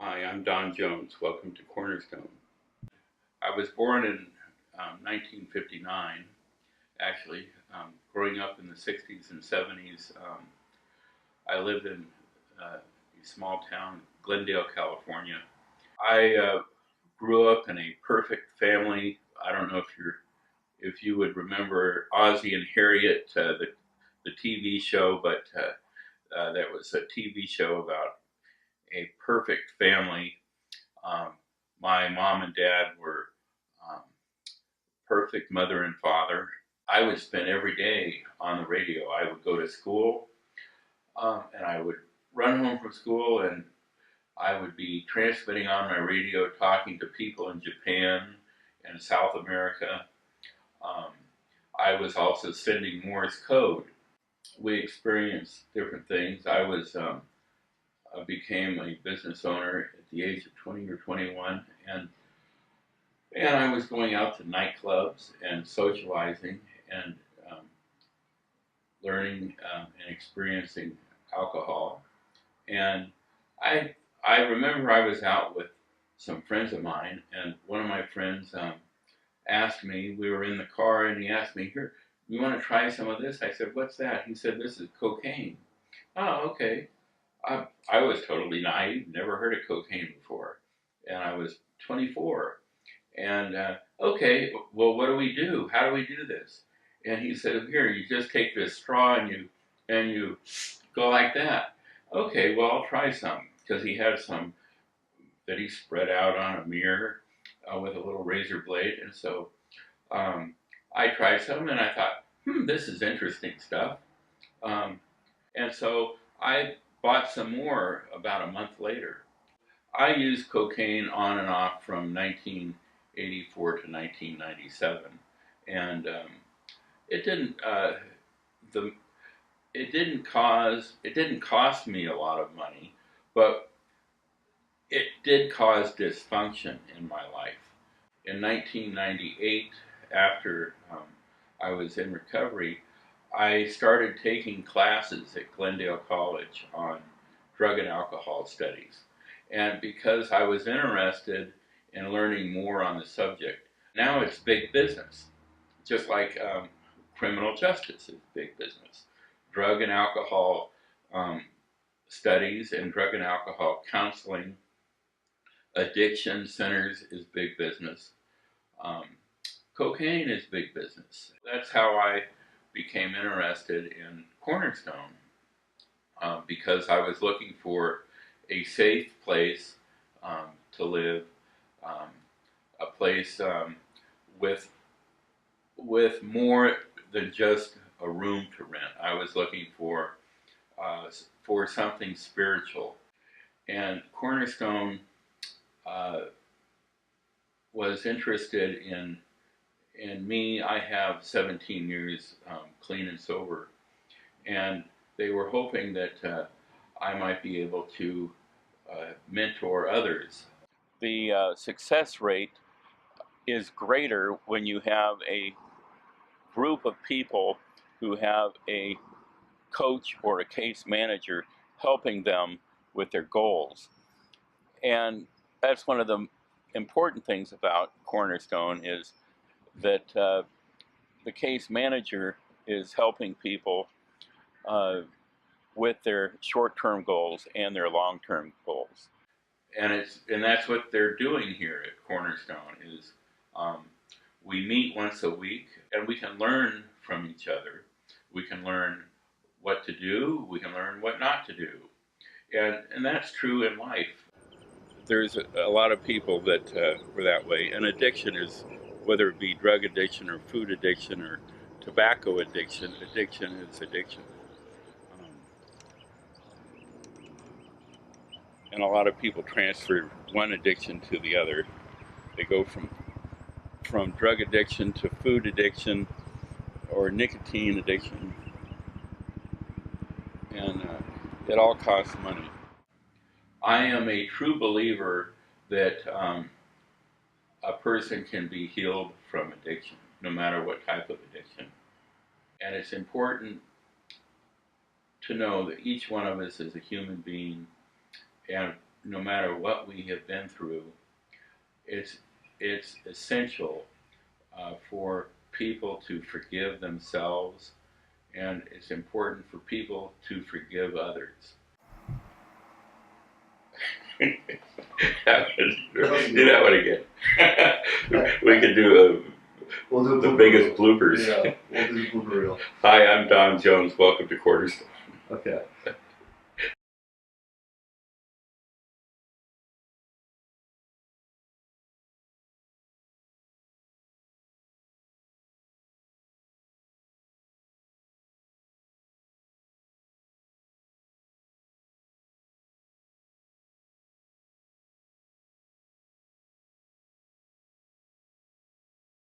Hi, I'm Don Jones. Welcome to Cornerstone. I was born in 1959, actually. Growing up in the 60s and 70s, I lived in a small town, Glendale, California. I grew up in a perfect family. I don't know if you would remember Ozzie and Harriet, the TV show, but that was a TV show about a perfect family. Um, my mom and dad were um, perfect mother and father. I would spend every day on the radio. I would go to school and I would run home from school and I would be transmitting on my radio, talking to people in Japan and South America. Um, I was also sending Morse code. We experienced different things. I became a business owner at the age of 20 or 21, and I was going out to nightclubs and socializing and learning and experiencing alcohol. And I I remember I was out with some friends of mine, and one of my friends asked me. We were in the car, and he asked me, "Here, you want to try some of this?" I said, "What's that?" He said, "This is cocaine." Oh, okay. I was totally naive, never heard of cocaine before, and I was 24. And okay, well, what do we do? How do we do this? And he said, here, you just take this straw and you go like that. Okay, well, I'll try some because he had some that he spread out on a mirror with a little razor blade, and so I tried some and I thought, this is interesting stuff. Um, and so I bought some more about a month later. I used cocaine on and off from 1984 to 1997, and it didn't the it didn't cost me a lot of money, but it did cause dysfunction in my life. In 1998, after I was in recovery, I started taking classes at Glendale College on drug and alcohol studies. And because I was interested in learning more on the subject, now it's big business. Just like criminal justice is big business. Drug and alcohol um, studies and drug and alcohol counseling, addiction centers is big business. Um, Cocaine is big business. That's how I became interested in Cornerstone because I was looking for a safe place to live, um, a place with more than just a room to rent. I was looking for something spiritual, and Cornerstone uh, was interested in me. I have 17 years clean and sober, and they were hoping that I might be able to mentor others. The success rate is greater when you have a group of people who have a coach or a case manager helping them with their goals. And that's one of the important things about Cornerstone is that the case manager is helping people uh, with their short-term goals and their long-term goals. And that's what they're doing here at Cornerstone is um, we meet once a week and we can learn from each other. We can learn what to do. We can learn what not to do. And that's true in life. There's a lot of people that were that way. And addiction is, whether it be drug addiction or food addiction or tobacco addiction, addiction is addiction. Um, and a lot of people transfer one addiction to the other. They go from drug addiction to food addiction or nicotine addiction, and it all costs money. I am a true believer that a person can be healed from addiction, no matter what type of addiction. And it's important to know that each one of us is a human being, and no matter what we have been through, it's essential for people to forgive themselves, and it's important for people to forgive others. Do that one again. We could do We'll do the biggest bloopers. Yeah, we'll do blooper reel. Hi, I'm Don Jones. Welcome to Quarterstone. Okay.